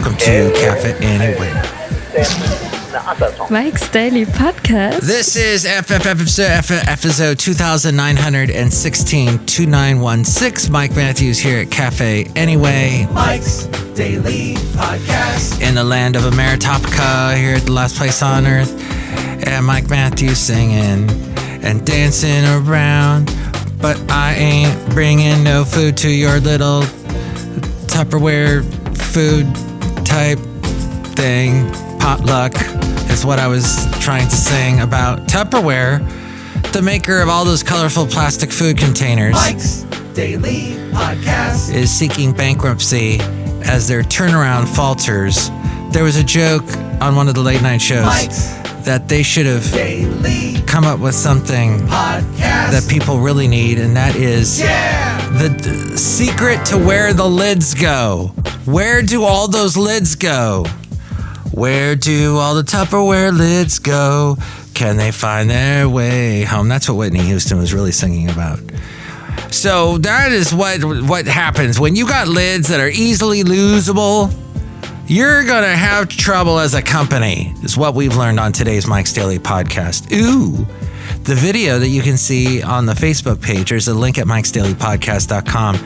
welcome to Café Anyway. Mike's Daily Podcast. This is episode 2916, 2916. Mike Matthews here at Café Anyway. Mike's Daily Podcast. In the land of Ameritopica, here at the last place on earth. And Mike Matthews singing and dancing around. But I ain't bringing no food to your little Tupperware food type thing. Potluck is what I was trying to sing about. Tupperware, the maker of all those colorful plastic food containers, Mike's Daily Podcast, is seeking bankruptcy as their turnaround falters. There was a joke on one of the late night shows that they should have come up with something that people really need, and that is the secret to where the lids go. Where do all those lids go? Where do all the Tupperware lids go? Can they find their way home? That's what Whitney Houston was really singing about. So that is what happens when you got lids that are easily losable. You're going to have trouble as a company, is what we've learned on today's Mike's Daily Podcast. Ooh, the video that you can see on the Facebook page, there's a link at mikesdailypodcast.com.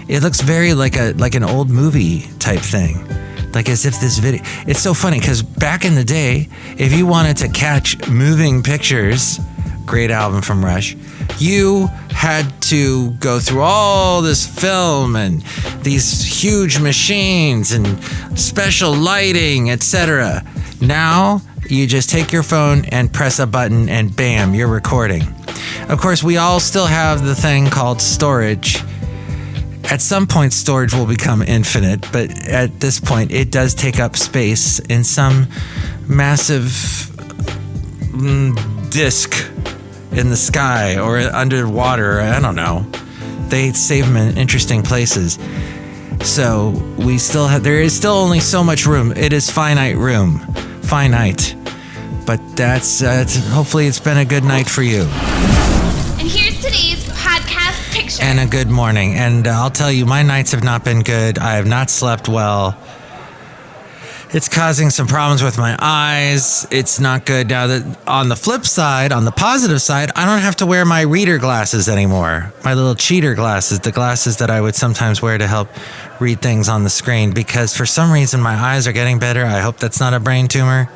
It looks very like an old movie type thing. Like as if this video, it's so funny because back in the day, if you wanted to catch moving pictures, great album from Rush, you had to go through all this film and these huge machines and special lighting, etc. Now, you just take your phone and press a button and bam, you're recording. Of course, we all still have the thing called storage. At some point, storage will become infinite, but at this point, it does take up space in some massive disk in the sky or underwater. I don't know. They save them in interesting places. So there is still only so much room. It is finite room. Finite. But that's hopefully it's been a good night for you. And here's today's podcast picture. And a good morning. And I'll tell you, my nights have not been good. I have not slept well. It's causing some problems with my eyes. It's not good. Now that on the flip side, on the positive side, I don't have to wear my reader glasses anymore. My little cheater glasses, the glasses that I would sometimes wear to help read things on the screen, because for some reason my eyes are getting better. I hope that's not a brain tumor.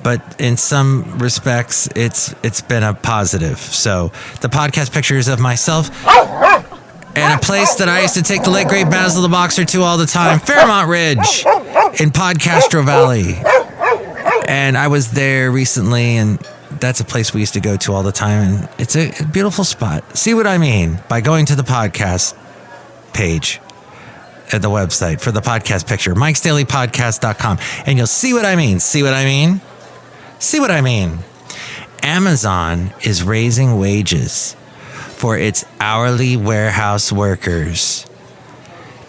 But in some respects, it's been a positive. So the podcast pictures of myself and a place that I used to take the late great Basil the Boxer to all the time, Fairmont Ridge in podCastro Valley. And I was there recently, and that's a place we used to go to all the time, and it's a beautiful spot. See what I mean by going to the podcast page at the website for the podcast picture, mikesdailypodcast.com, and you'll see what I mean. See what I mean? See what I mean? Amazon is raising wages for its hourly warehouse workers.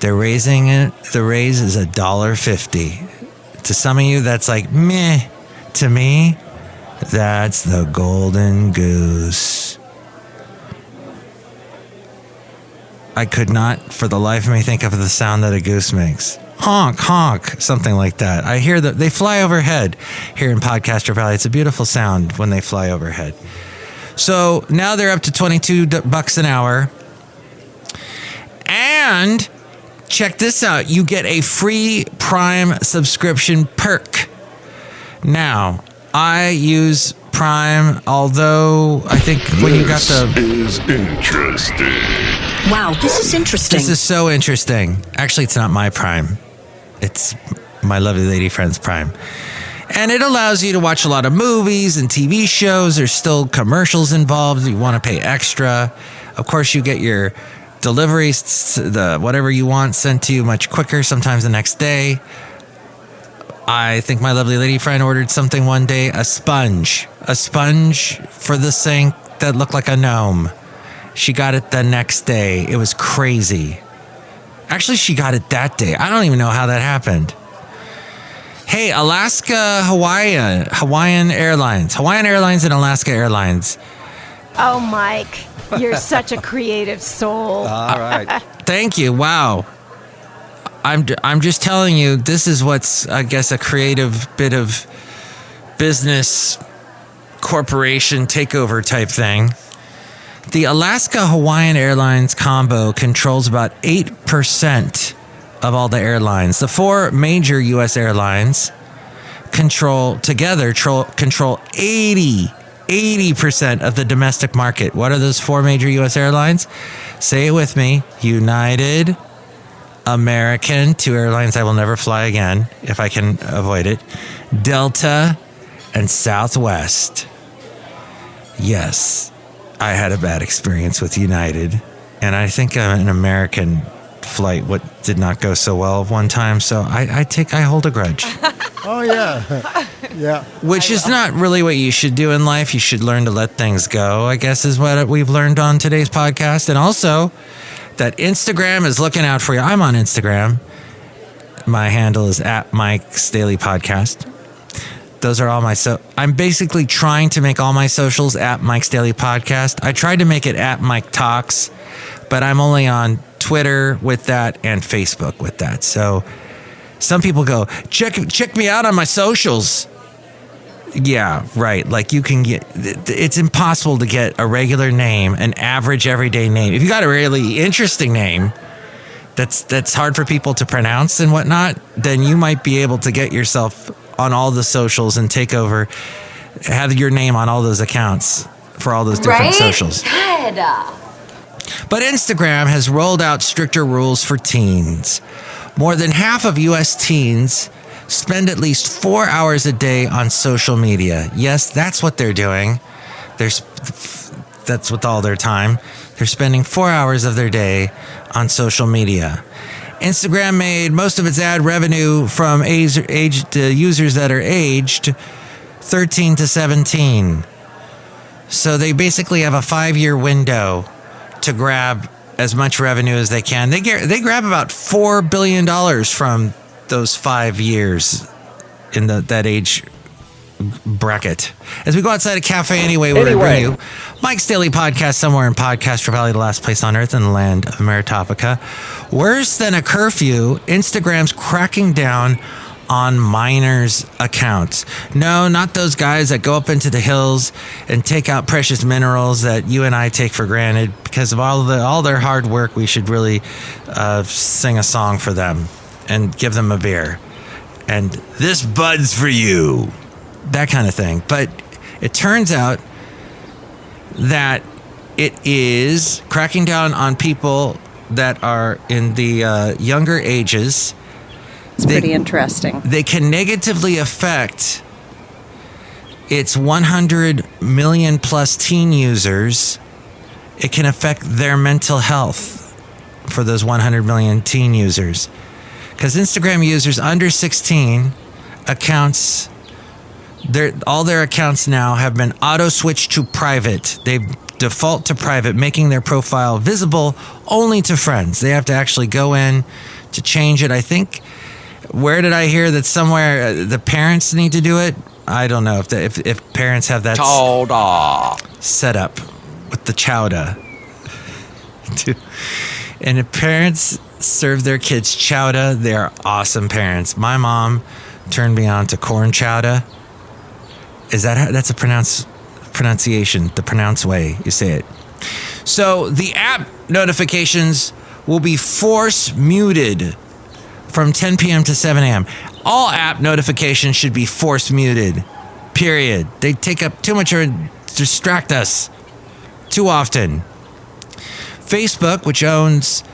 They're raising it. The raise is $1.50. To some of you, that's like meh. To me, that's the golden goose. I could not, for the life of me, think of the sound that a goose makes. Honk, honk, something like that. I hear that they fly overhead here in podCastro Valley. It's a beautiful sound when they fly overhead. So now they're up to $22 an hour. And check this out. You get a free Prime subscription perk. Now, I use Prime, although I think when you got the... This is interesting. Wow, this is interesting. This is so interesting. Actually, it's not my Prime. It's my lovely lady friend's Prime. And it allows you to watch a lot of movies and TV shows. There's still commercials involved. You want to pay extra. Of course, you get your deliveries, the whatever you want, sent to you much quicker, sometimes the next day. I think my lovely lady friend ordered something one day, a sponge for the sink that looked like a gnome. She got it the next day. It was crazy. Actually, she got it that day. I don't even know how that happened. Hey, Hawaiian Airlines and Alaska Airlines. Oh, Mike, you're such a creative soul. All right. Thank you. Wow. I'm just telling you, this is what's, I guess, a creative bit of business corporation takeover type thing. The Alaska-Hawaiian Airlines combo controls about 8% of all the airlines. The four major U.S. airlines control 80% of the domestic market. What are those four major U.S. airlines? Say it with me. United, American, two airlines I will never fly again if I can avoid it, Delta, and Southwest. Yes, I had a bad experience with United, and I think an American flight did not go so well one time, so I hold a grudge. Oh, yeah. Yeah. Which is not really what you should do in life. You should learn to let things go, I guess, is what we've learned on today's podcast. And also that Instagram is looking out for you. I'm on Instagram. My handle is @Mike's Daily Podcast. Those are all my I'm basically trying to make all my socials @Mike's Daily Podcast. I tried to make it @Mike Talks, but I'm only on Twitter with that and Facebook with that. So some people go, check me out on my socials. Yeah, right. Like it's impossible to get a regular name, an average everyday name. If you got a really interesting name that's hard for people to pronounce and whatnot, then you might be able to get yourself on all the socials and take over, have your name on all those accounts for all those different socials. But Instagram has rolled out stricter rules for teens. More than half of U.S. teens spend at least 4 hours a day on social media. Yes, that's what they're doing. That's with all their time. They're spending 4 hours of their day on social media. Instagram made most of its ad revenue from aged users that are aged 13 to 17. So they basically have a 5-year window to grab as much revenue as they can. They grab about $4 billion from those 5 years in that age bracket. As we go outside of Café Anyway, we're bring you Mike's Daily Podcast, somewhere in podCastro Valley, the last place on earth in the land of Meritopia. Worse than a curfew, Instagram's cracking down on minors' accounts. No, not those guys that go up into the hills and take out precious minerals that you and I take for granted. Because of all their hard work, we should really sing a song for them and give them a beer. And this bud's for you. That kind of thing. But it turns out that it is cracking down on people that are in the younger ages. It's pretty interesting. They can negatively affect its 100 million plus teen users. It can affect their mental health for those 100 million teen users. Because Instagram users under 16 accounts, all their accounts now have been auto-switched to private. They default to private, making their profile visible only to friends. They have to actually go in to change it. I think, where did I hear that somewhere the parents need to do it? I don't know if parents have that set up with the chowder. And if parents serve their kids chowder, they are awesome parents. My mom turned me on to corn chowder. That's a pronunciation, the pronounced way you say it. So the app notifications will be force muted from 10 p.m. to 7 a.m. All app notifications should be force muted, period. They take up too much or distract us too often. Facebook, which owns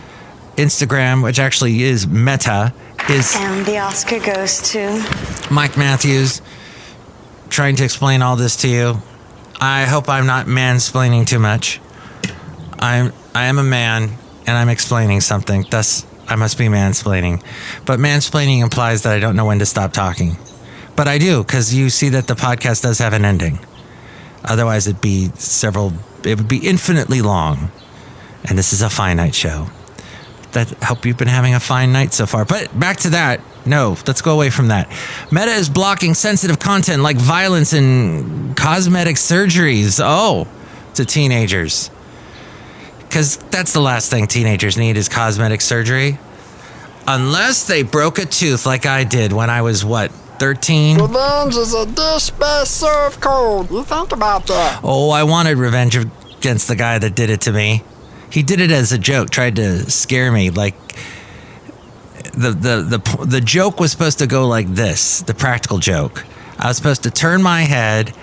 Instagram, which actually is Meta, And the Oscar goes to Mike Matthews, trying to explain all this to you. I hope I'm not mansplaining too much. I am a man, and I'm explaining something. Thus, I must be mansplaining. But mansplaining implies that I don't know when to stop talking. But I do, because you see that the podcast does have an ending. Otherwise, it would be infinitely long. And this is a finite show. I hope you've been having a fine night so far. But back to that. No, let's go away from that. Meta is blocking sensitive content like violence and cosmetic surgeries. To teenagers. Because that's the last thing teenagers need is cosmetic surgery. unless they broke a tooth like I did when I was, 13? Revenge is a dish best served cold. You think about that. Oh, I wanted revenge against the guy that did it to me. He did it as a joke, tried to scare me. Like, the joke was supposed to go like this, the practical joke. I was supposed to turn my head,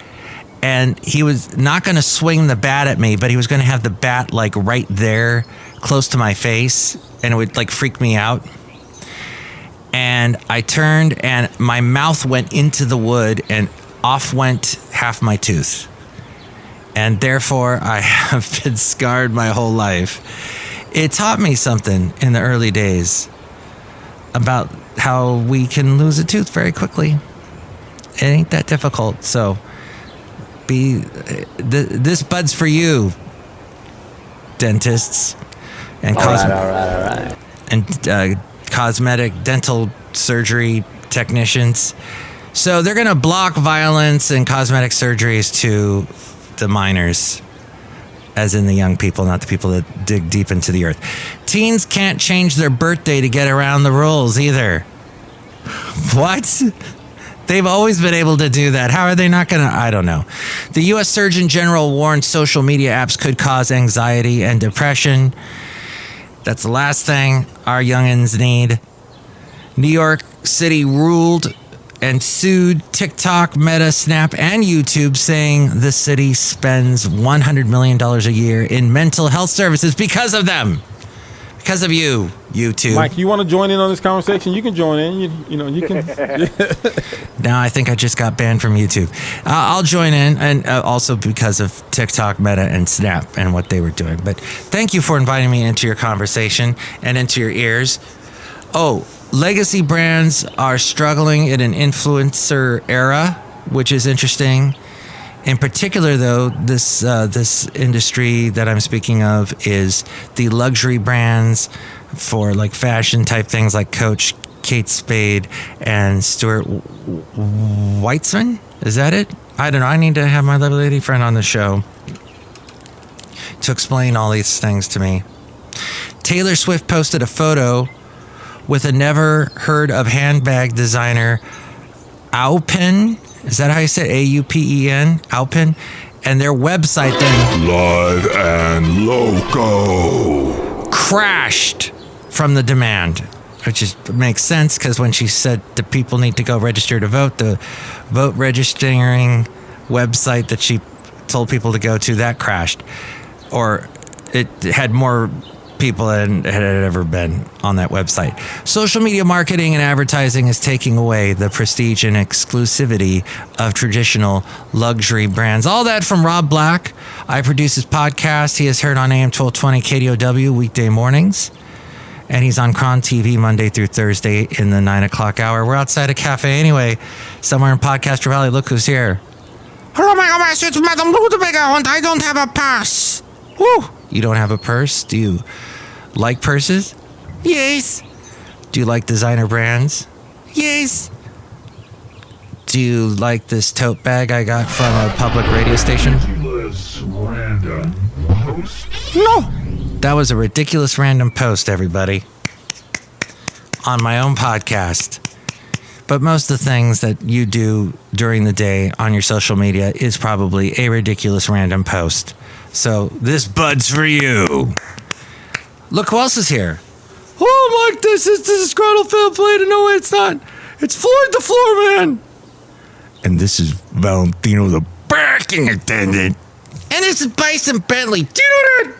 and he was not going to swing the bat at me, but he was going to have the bat, like, right there, close to my face, and it would, like, freak me out. And I turned, and my mouth went into the wood, and off went half my tooth. And therefore, I have been scarred my whole life. It taught me something in the early days about how we can lose a tooth very quickly. It ain't that difficult. So, this bud's for you, dentists and all right. and cosmetic dental surgery technicians. So they're going to block violence and cosmetic surgeries to the minors, as in the young people, not the people that dig deep into the earth. Teens can't change their birthday to get around the rules either. What? They've always been able to do that. How are they not going to? I don't know. The U.S. Surgeon General warned social media apps could cause anxiety and depression. That's the last thing our youngins need. New York City ruled and sued TikTok, Meta, Snap, and YouTube, saying the city spends $100 million a year in mental health services because of them. Because of you, YouTube. Mike, you want to join in on this conversation? You can join in. You can. Now I think I just got banned from YouTube. I'll join in, and also because of TikTok, Meta, and Snap and what they were doing. But thank you for inviting me into your conversation and into your ears. Oh, legacy brands are struggling in an influencer era, which is interesting. In particular, though, this industry that I'm speaking of is the luxury brands for like fashion type things like Coach, Kate Spade, and Stuart Weitzman. Is that it? I don't know. I need to have my lovely lady friend on the show to explain all these things to me. Taylor Swift posted a photo with a never heard of handbag designer Aupen. Is that how you say it? Aupen? Aupen? And their website then Live and Loco crashed from the demand, which makes sense because when she said the people need to go register to vote, the vote registering website that she told people to go to, that crashed. Or it had more people than had ever been on that website. Social media marketing and advertising is taking away the prestige and exclusivity of traditional luxury brands. All that from Rob Black. I produce his podcast. He is heard on AM 1220 KDOW weekday mornings. And he's on Cron TV Monday through Thursday in the 9 o'clock hour. We're outside a Café Anyway, somewhere in Podcastro Valley. Look who's here. Hello, my gosh, it's Madame Rootabega, and I don't have a purse. Woo! You don't have a purse? Do you like purses? Yes. Do you like designer brands? Yes. Do you like this tote bag I got from a public radio station? No. That was a ridiculous random post, everybody. On my own podcast. But most of the things that you do during the day on your social media is probably a ridiculous random post. So this bud's for you. Look who else is here. Oh, Mike, this is Scrotal Film Plate. No, it's not. It's Floyd the Floorman. And this is Valentino, the parking attendant. And this is Bison Bentley. Do you know that?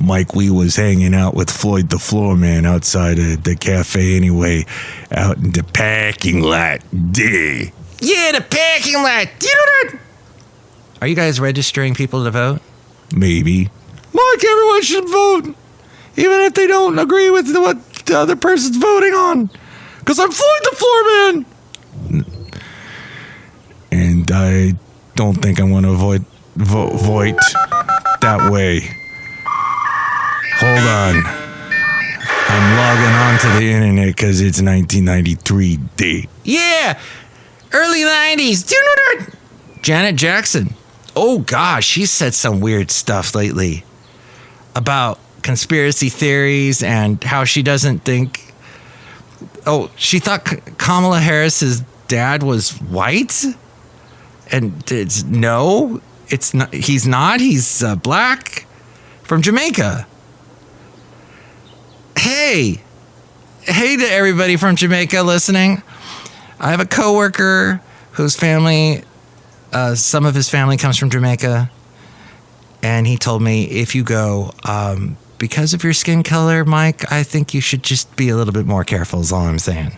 Mike, we was hanging out with Floyd the Floorman outside of the Café Anyway, out in the parking lot. Yeah, the parking lot. Do you know that? Are you guys registering people to vote? Maybe. Mike, everyone should vote. Even if they don't agree with what the other person's voting on. Because I'm Floyd the Floorman. And I don't think I'm going to vote that way. Hold on. I'm logging on to the internet because it's 1993 day. Yeah! Early 90s. Do you know that? Janet Jackson. Oh, gosh, she's said some weird stuff lately about conspiracy theories and how she doesn't think Oh, she thought Kamala Harris's dad was white? And it's not. He's not. He's black from Jamaica. Hey to everybody from Jamaica listening. I have a coworker whose family, some of his family comes from Jamaica. And he told me, if you go, because of your skin color, Mike, I think you should just be a little bit more careful is all I'm saying.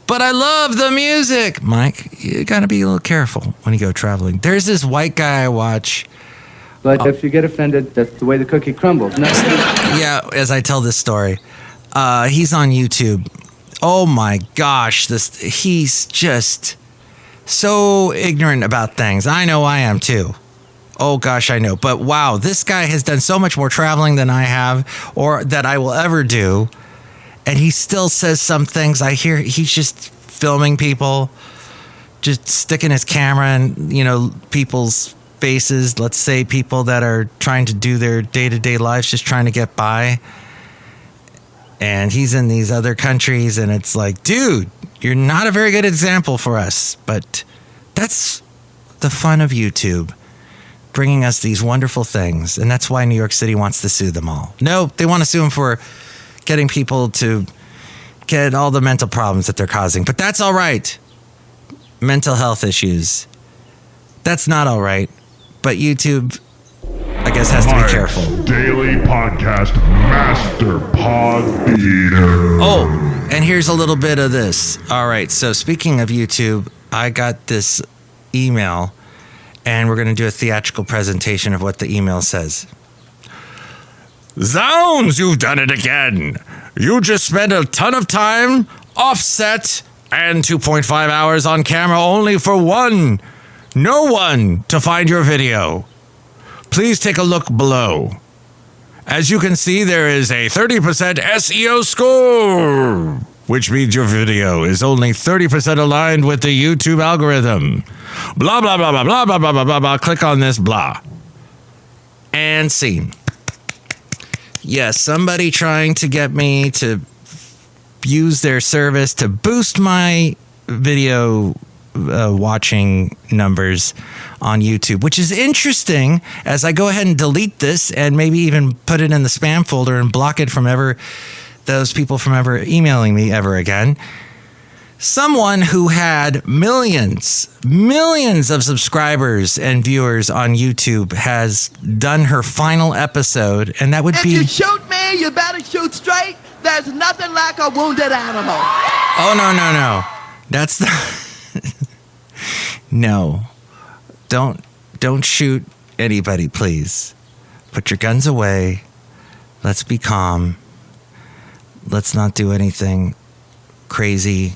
But I love the music. Mike, you got to be a little careful when you go traveling. There's this white guy I watch. But if you get offended, that's the way the cookie crumbles. No. Yeah, as I tell this story. He's on YouTube. Oh my gosh, he's just so ignorant about things. I know I am too. Oh gosh, I know. But wow, this guy has done so much more traveling than I have or that I will ever do. And he still says some things. I hear he's just filming people, just sticking his camera in, people's faces. Let's say people that are trying to do their day-to-day lives, just trying to get by. And he's in these other countries, and it's like, dude, you're not a very good example for us. But that's the fun of YouTube, bringing us these wonderful things. And that's why New York City wants to sue them all. No, they want to sue them for getting people to get all the mental problems that they're causing. But that's all right. Mental health issues. That's not all right. But YouTube, I guess, has to be careful. Daily podcast master pod beater. Oh, and here's a little bit of this. All right, so speaking of YouTube, I got this email, and we're going to do a theatrical presentation of what the email says. Zounds, you've done it again. You just spent a ton of time offset and 2.5 hours on camera only for no one to find your video. Please take a look below. As you can see, there is a 30% SEO score, which means your video is only 30% aligned with the YouTube algorithm. Blah, blah, blah, blah, blah, blah, blah, blah, blah, blah. Click on this, blah. And scene. Yes, somebody trying to get me to use their service to boost my video watching numbers on YouTube, which is interesting as I go ahead and delete this and maybe even put it in the spam folder and block it from those people from ever emailing me ever again. Someone who had millions of subscribers and viewers on YouTube has done her final episode, and that would be... If you shoot me, you better shoot straight. There's nothing like a wounded animal. Oh, no. That's the... No. Don't shoot anybody, please. Put your guns away. Let's be calm. Let's not do anything crazy.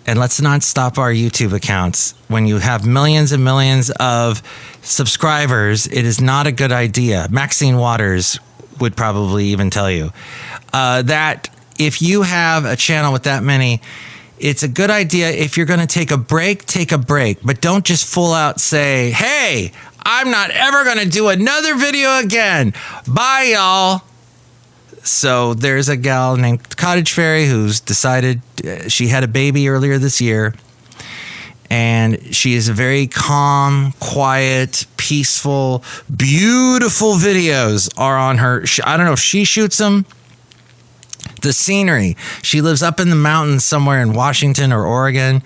And let's not stop our YouTube accounts. When you have millions and millions of subscribers, it is not a good idea. Maxine Waters would probably even tell you that if you have a channel with that many, it's a good idea. If you're going to take a break, but don't just full out say, hey, I'm not ever going to do another video again. Bye, y'all. So there's a gal named Cottage Fairy who's decided she had a baby earlier this year. And she is a very calm, quiet, peaceful, beautiful videos are on her. I don't know if she shoots them. The scenery. She lives up in the mountains somewhere in Washington or Oregon.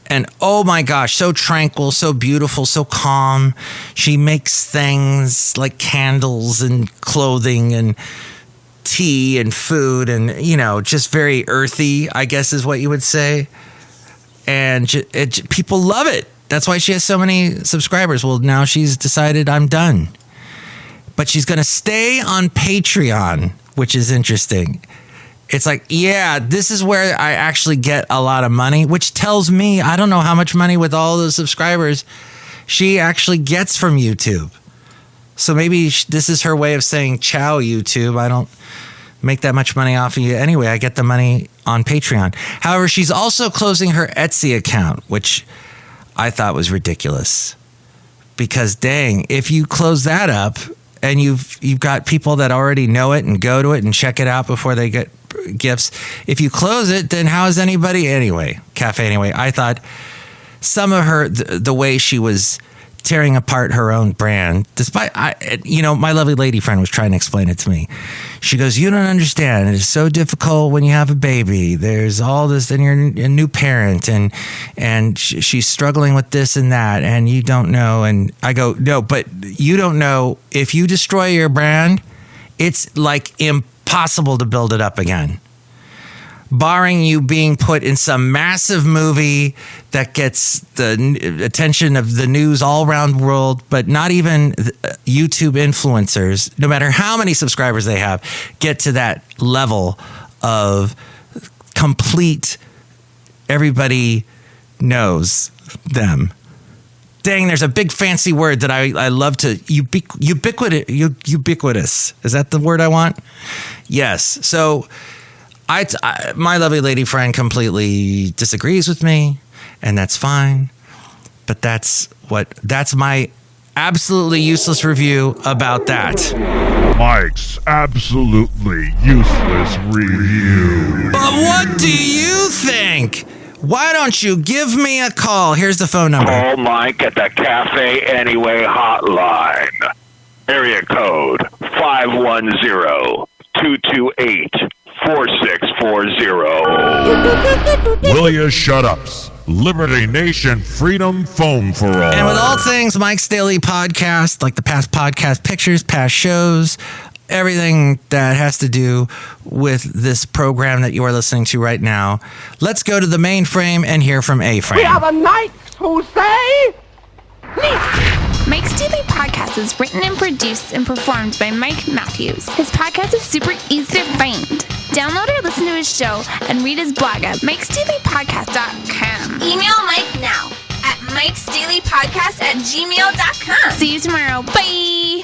And oh my gosh, so tranquil, so beautiful, so calm. She makes things like candles and clothing and tea and food and, just very earthy, I guess is what you would say. And people love it. That's why she has so many subscribers. Well, now she's decided I'm done. But she's going to stay on Patreon, which is interesting. It's like, yeah, this is where I actually get a lot of money, which tells me I don't know how much money with all those subscribers she actually gets from YouTube. So maybe this is her way of saying, ciao, YouTube. I don't make that much money off of you. Anyway, I get the money on Patreon. However, she's also closing her Etsy account, which I thought was ridiculous. Because dang, if you close that up and you've got people that already know it and go to it and check it out before they get gifts. If you close it, then how is anybody anyway? Café Anyway. I thought some of her, the way she was tearing apart her own brand, despite, my lovely lady friend was trying to explain it to me. She goes, you don't understand. It's so difficult when you have a baby. There's all this, and you're a new parent, and she's struggling with this and that, and you don't know. And I go, no, but you don't know. If you destroy your brand, it's like impossible to build it up again. Barring you being put in some massive movie that gets the attention of the news all around the world, but not even YouTube influencers, no matter how many subscribers they have, get to that level of complete, everybody knows them. Dang, there's a big fancy word that I love to, ubiquitous. Is that the word I want? Yes. So my lovely lady friend completely disagrees with me, and that's fine. But that's my absolutely useless review about that. Mike's absolutely useless review. But what do you think? Why don't you give me a call? Here's the phone number. Call Mike at the Café Anyway hotline. Area code 510-228-4640. Will you shut ups? Liberty Nation Freedom Foam for all. And with all things Mike's Daily Podcast, like the past podcast pictures, past shows, everything that has to do with this program that you are listening to right now, let's go to the mainframe and hear from A-Frame. We have a knight who say... Mike's Daily Podcast is written and produced and performed by Mike Matthews. His podcast is super easy to find. Download or listen to his show and read his blog at mikesdailypodcast.com. Email Mike now at mikesdailypodcast@gmail.com. See you tomorrow. Bye!